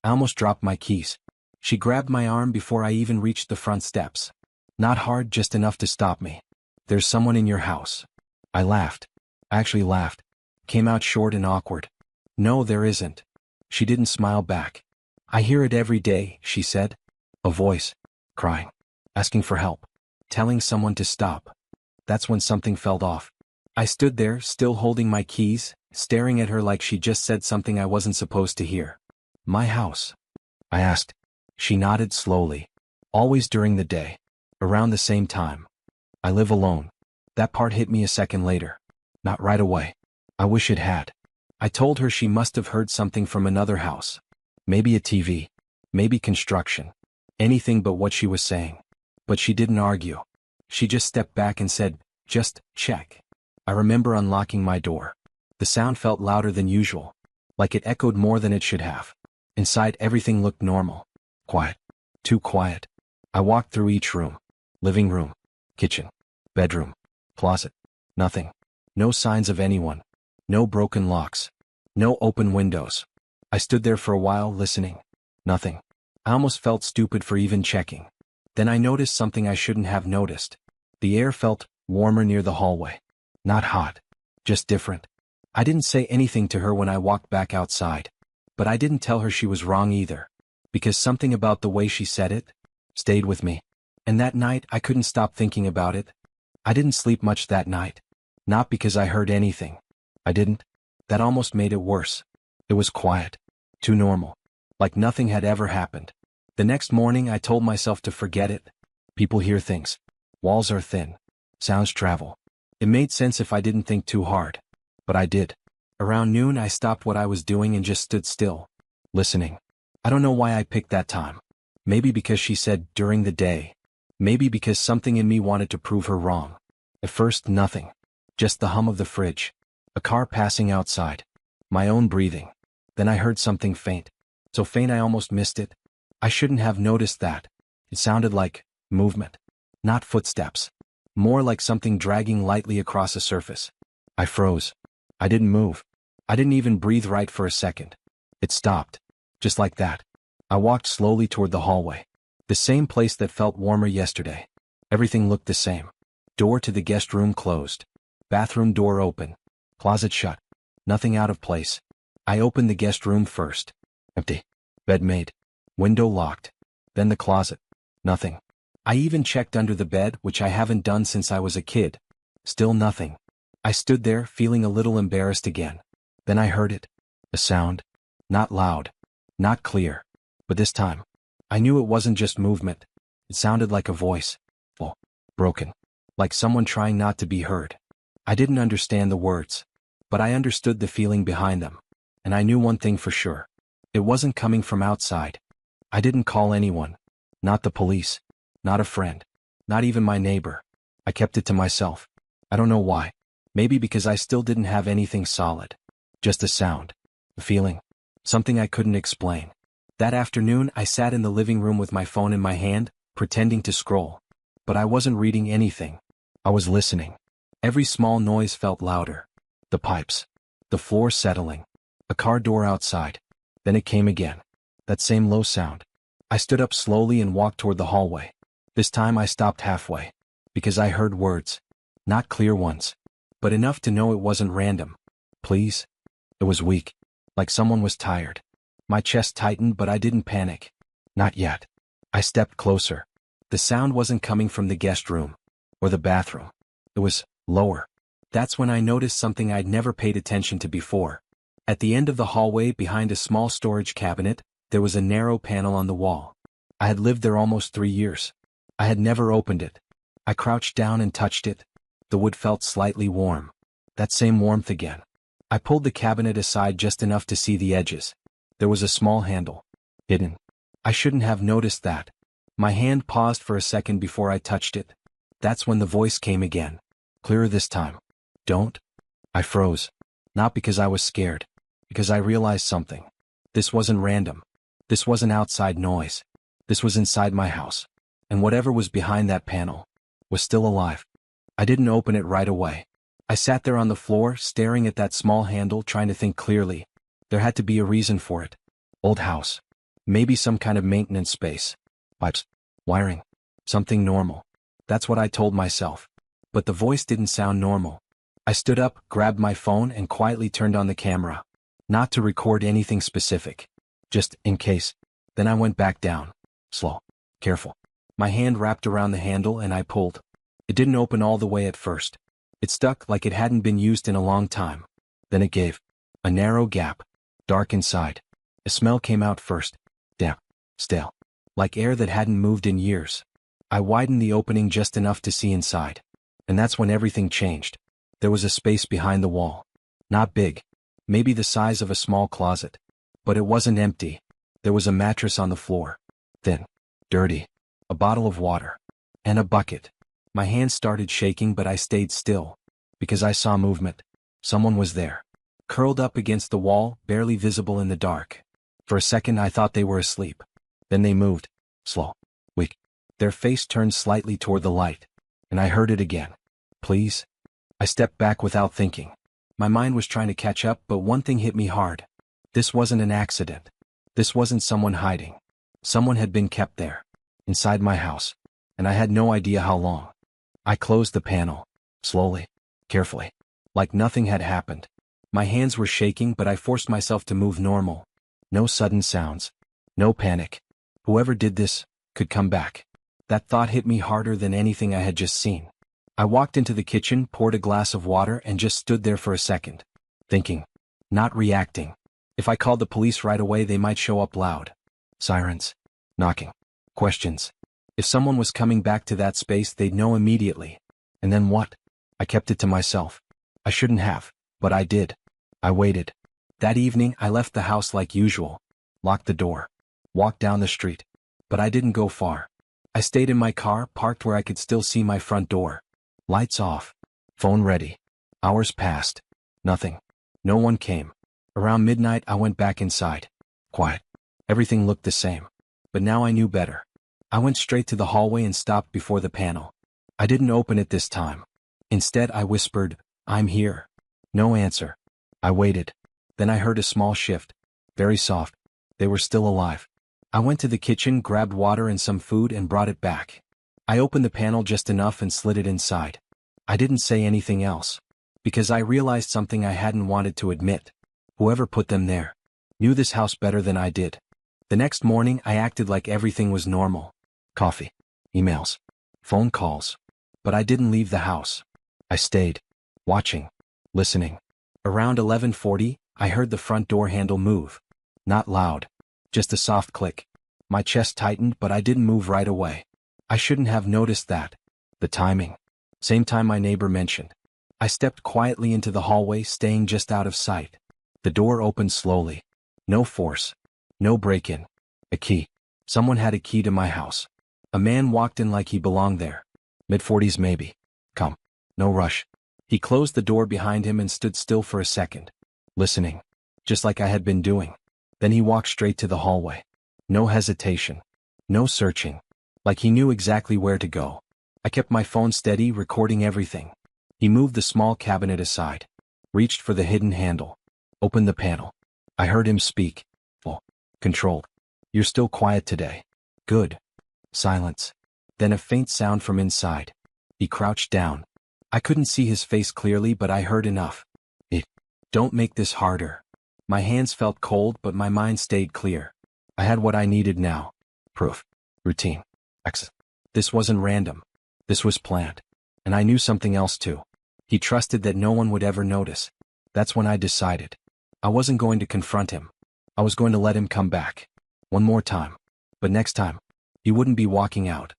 I almost dropped my keys. She grabbed my arm before I even reached the front steps. Not hard, just enough to stop me. "There's someone in your house." I laughed. I actually laughed. Came out short and awkward. "No, there isn't." She didn't smile back. "I hear it every day," she said. A voice. Crying. Asking for help. Telling someone to stop. That's when something felt off. I stood there, still holding my keys, staring at her like she just said something I wasn't supposed to hear. "My house?" I asked. She nodded slowly. "Always during the day. Around the same time. I live alone." That part hit me a second later. Not right away. I wish it had. I told her she must have heard something from another house. Maybe a TV. Maybe construction. Anything but what she was saying. But she didn't argue. She just stepped back and said, "Just check." I remember unlocking my door. The sound felt louder than usual. Like it echoed more than it should have. Inside, everything looked normal. Quiet. Too quiet. I walked through each room. Living room. Kitchen. Bedroom. Closet. Nothing. No signs of anyone. No broken locks. No open windows. I stood there for a while, listening. Nothing. I almost felt stupid for even checking. Then I noticed something I shouldn't have noticed. The air felt warmer near the hallway. Not hot. Just different. I didn't say anything to her when I walked back outside. But I didn't tell her she was wrong either. Because something about the way she said it stayed with me. And that night, I couldn't stop thinking about it. I didn't sleep much that night. Not because I heard anything. I didn't. That almost made it worse. It was quiet. Too normal. Like nothing had ever happened. The next morning, I told myself to forget it. People hear things. Walls are thin. Sounds travel. It made sense if I didn't think too hard. But I did. Around noon, I stopped what I was doing and just stood still. Listening. I don't know why I picked that time. Maybe because she said during the day. Maybe because something in me wanted to prove her wrong. At first, nothing. Just the hum of the fridge. A car passing outside. My own breathing. Then I heard something faint. So faint I almost missed it. I shouldn't have noticed that. It sounded like movement. Not footsteps. More like something dragging lightly across a surface. I froze. I didn't move. I didn't even breathe right for a second. It stopped. Just like that. I walked slowly toward the hallway. The same place that felt warmer yesterday. Everything looked the same. Door to the guest room closed. Bathroom door open. Closet shut. Nothing out of place. I opened the guest room first. Empty. Bed made. Window locked. Then the closet. Nothing. I even checked under the bed, which I haven't done since I was a kid. Still nothing. I stood there, feeling a little embarrassed again. Then I heard it. A sound. Not loud. Not clear. But this time, I knew it wasn't just movement. It sounded like a voice. Oh, broken. Like someone trying not to be heard. I didn't understand the words. But I understood the feeling behind them. And I knew one thing for sure. It wasn't coming from outside. I didn't call anyone. Not the police. Not a friend. Not even my neighbor. I kept it to myself. I don't know why. Maybe because I still didn't have anything solid. Just a sound. A feeling. Something I couldn't explain. That afternoon, I sat in the living room with my phone in my hand, pretending to scroll. But I wasn't reading anything. I was listening. Every small noise felt louder. The pipes. The floor settling. A car door outside. Then it came again. That same low sound. I stood up slowly and walked toward the hallway. This time I stopped halfway. Because I heard words. Not clear ones. But enough to know it wasn't random. Please? It was weak. Like someone was tired. My chest tightened, but I didn't panic. Not yet. I stepped closer. The sound wasn't coming from the guest room. Or the bathroom. It was lower. That's when I noticed something I'd never paid attention to before. At the end of the hallway, behind a small storage cabinet, there was a narrow panel on the wall. I had lived there almost 3 years. I had never opened it. I crouched down and touched it. The wood felt slightly warm. That same warmth again. I pulled the cabinet aside just enough to see the edges. There was a small handle. Hidden. I shouldn't have noticed that. My hand paused for a second before I touched it. That's when the voice came again. Clearer this time. Don't. I froze. Not because I was scared. Because I realized something. This wasn't random. This wasn't outside noise. This was inside my house. And whatever was behind that panel was still alive. I didn't open it right away. I sat there on the floor, staring at that small handle, trying to think clearly. There had to be a reason for it. Old house. Maybe some kind of maintenance space. Pipes. Wiring. Something normal. That's what I told myself. But the voice didn't sound normal. I stood up, grabbed my phone, and quietly turned on the camera. Not to record anything specific. Just in case. Then I went back down. Slow. Careful. My hand wrapped around the handle and I pulled. It didn't open all the way at first. It stuck like it hadn't been used in a long time. Then it gave. A narrow gap. Dark inside. A smell came out first. Damp. Stale. Like air that hadn't moved in years. I widened the opening just enough to see inside. And that's when everything changed. There was a space behind the wall. Not big. Maybe the size of a small closet. But it wasn't empty. There was a mattress on the floor. Thin. Dirty. A bottle of water. And a bucket. My hands started shaking but I stayed still. Because I saw movement. Someone was there. Curled up against the wall, barely visible in the dark. For a second I thought they were asleep. Then they moved. Slow. Weak. Their face turned slightly toward the light. And I heard it again. Please? I stepped back without thinking. My mind was trying to catch up, but one thing hit me hard. This wasn't an accident. This wasn't someone hiding. Someone had been kept there. Inside my house. And I had no idea how long. I closed the panel. Slowly. Carefully. Like nothing had happened. My hands were shaking but I forced myself to move normal. No sudden sounds. No panic. Whoever did this could come back. That thought hit me harder than anything I had just seen. I walked into the kitchen, poured a glass of water and just stood there for a second. Thinking. Not reacting. If I called the police right away they might show up loud. Sirens. Knocking. Questions. If someone was coming back to that space they'd know immediately. And then what? I kept it to myself. I shouldn't have, but I did. I waited. That evening I left the house like usual. Locked the door. Walked down the street. But I didn't go far. I stayed in my car, parked where I could still see my front door. Lights off. Phone ready. Hours passed. Nothing. No one came. Around midnight I went back inside. Quiet. Everything looked the same. But now I knew better. I went straight to the hallway and stopped before the panel. I didn't open it this time. Instead I whispered, "I'm here." No answer. I waited. Then I heard a small shift. Very soft. They were still alive. I went to the kitchen, grabbed water and some food and brought it back. I opened the panel just enough and slid it inside. I didn't say anything else. Because I realized something I hadn't wanted to admit. Whoever put them there knew this house better than I did. The next morning I acted like everything was normal. Coffee. Emails. Phone calls. But I didn't leave the house. I stayed. Watching. Listening. Around 11:40, I heard the front door handle move. Not loud. Just a soft click. My chest tightened but I didn't move right away. I shouldn't have noticed that. The timing. Same time my neighbor mentioned. I stepped quietly into the hallway, staying just out of sight. The door opened slowly. No force. No break-in. A key. Someone had a key to my house. A man walked in like he belonged there. Mid-40s maybe. Come. No rush. He closed the door behind him and stood still for a second. Listening. Just like I had been doing. Then he walked straight to the hallway. No hesitation. No searching. Like he knew exactly where to go. I kept my phone steady, recording everything. He moved the small cabinet aside. Reached for the hidden handle. Opened the panel. I heard him speak. Oh. Controlled. "You're still quiet today." "Good." Silence. Then a faint sound from inside. He crouched down. I couldn't see his face clearly but I heard enough. Don't make this harder." My hands felt cold but my mind stayed clear. I had what I needed now. Proof. Routine. Access. This wasn't random. This was planned. And I knew something else too. He trusted that no one would ever notice. That's when I decided. I wasn't going to confront him. I was going to let him come back. One more time. But next time, he wouldn't be walking out.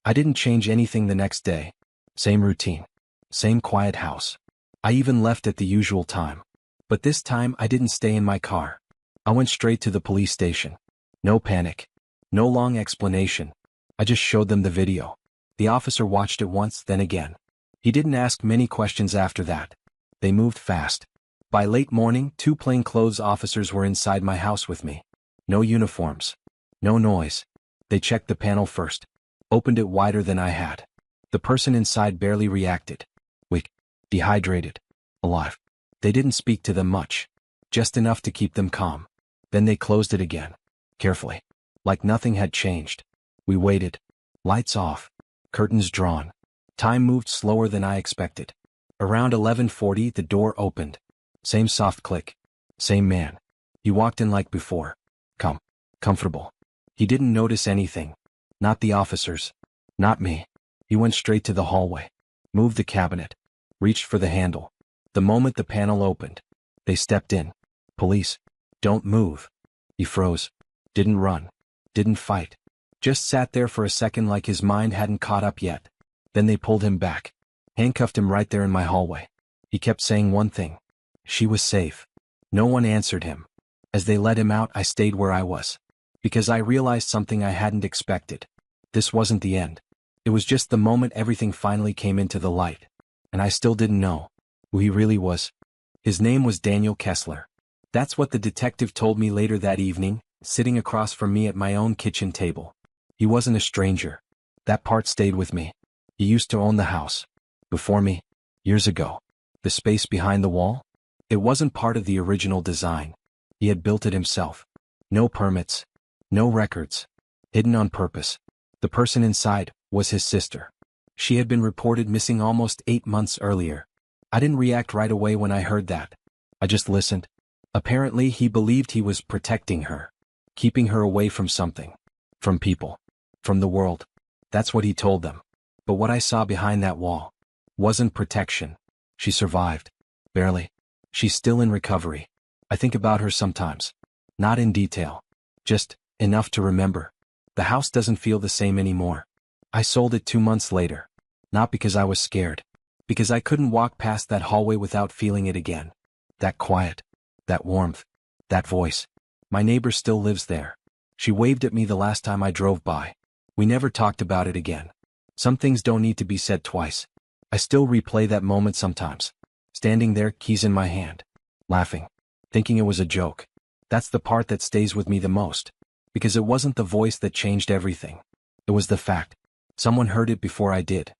I didn't change anything the next day. Same routine. Same quiet house. I even left at the usual time. But this time I didn't stay in my car. I went straight to the police station. No panic. No long explanation. I just showed them the video. The officer watched it once, then again. He didn't ask many questions after that. They moved fast. By late morning, 2 plainclothes officers were inside my house with me. No uniforms. No noise. They checked the panel first. Opened it wider than I had. The person inside barely reacted. Weak. Dehydrated. Alive. They didn't speak to them much. Just enough to keep them calm. Then they closed it again. Carefully. like nothing had changed. We waited. Lights off. Curtains drawn. Time moved slower than I expected. Around 11:40 the door opened. Same soft click. Same man. He walked in like before. Comfortable. He didn't notice anything. Not the officers. Not me. He went straight to the hallway. Moved the cabinet. Reached for the handle. The moment the panel opened, they stepped in. Police. Don't move. He froze. Didn't run. Didn't fight. Just sat there for a second like his mind hadn't caught up yet. Then they pulled him back. Handcuffed him right there in my hallway. He kept saying one thing. She was safe. No one answered him. As they let him out, I stayed where I was. Because I realized something I hadn't expected. This wasn't the end. It was just the moment everything finally came into the light. And I still didn't know who he really was. His name was Daniel Kessler. That's what the detective told me later that evening, sitting across from me at my own kitchen table. He wasn't a stranger. That part stayed with me. He used to own the house. Before me. Years ago. The space behind the wall? It wasn't part of the original design. He had built it himself. No permits. No records. Hidden on purpose. The person inside was his sister. She had been reported missing almost 8 months earlier. I didn't react right away when I heard that. I just listened. Apparently he believed he was protecting her. Keeping her away from something. From people. From the world. That's what he told them. But what I saw behind that wall wasn't protection. She survived. Barely. She's still in recovery. I think about her sometimes. Not in detail. Just enough to remember. The house doesn't feel the same anymore. I sold it 2 months later. Not because I was scared. Because I couldn't walk past that hallway without feeling it again. That quiet. That warmth. That voice. My neighbor still lives there. She waved at me the last time I drove by. We never talked about it again. Some things don't need to be said twice. I still replay that moment sometimes. Standing there, keys in my hand. Laughing. Thinking it was a joke. That's the part that stays with me the most. Because it wasn't the voice that changed everything. It was the fact. Someone heard it before I did.